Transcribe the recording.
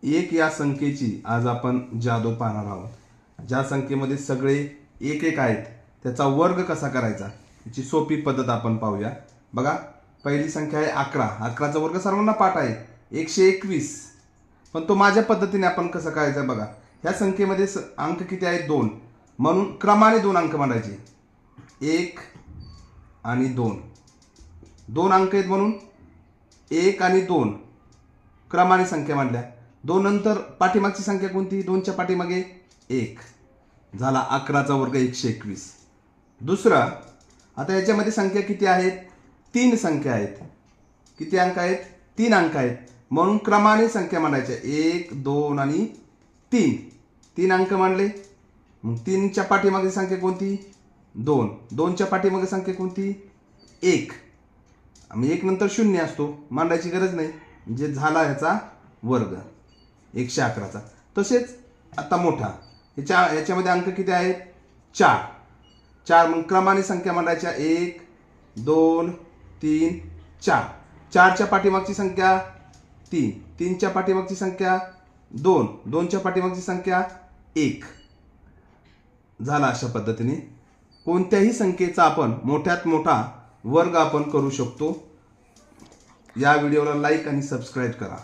एक या संख्येची आज आपण जादू पाहणार आहोत. ज्या संख्येमध्ये सगळे एक एक आहेत त्याचा वर्ग कसा करायचा याची सोपी पद्धत आपण पाहूया. बघा, पहिली संख्या आहे 11. 11चा वर्ग सर्वांना पाठ आहे 121. पण तो माझ्या पद्धतीने आपण कसं करायचं बघा. ह्या संख्येमध्ये अंक किती आहेत 2, म्हणून क्रमाने 2 अंक मांडायचे. 1 आणि 2. 2 अंक आहेत म्हणून 1 आणि 2 क्रमाने संख्या मांडल्या. 2 नंतर पाठीमागची संख्या कोणती? 2च्या पाठीमागे 1. झाला 11चा वर्ग 121. दुसरा, आता याच्यामध्ये संख्या किती आहेत? 3 संख्या आहेत. किती अंक आहेत? 3 अंक आहेत, म्हणून क्रमाने संख्या मांडायच्या. 1 2 आणि 3. 3 अंक मांडले. मग 3च्या पाठीमागे संख्या कोणती? 2. 2च्या पाठीमागे संख्या कोणती? 1. मग 1 नंतर 0 असतो, मांडायची गरज नाही. म्हणजे झाला ह्याचा वर्ग 111चा. तसेच आता मोठा, याच्यामध्ये अंक किती आहेत? 4. 4 मग क्रमाने संख्या मांडायच्या. 1 2 3 4. 4च्या पाठीमागची संख्या 3. 3च्या पाठीमागची संख्या 2. 2च्या पाठीमागची संख्या 1. झाला. अशा पद्धतीने कोणत्याही संख्येचा आपण मोठ्यात मोठा वर्ग आपण करू शकतो. या व्हिडिओला लाईक आणि सबस्क्राईब करा.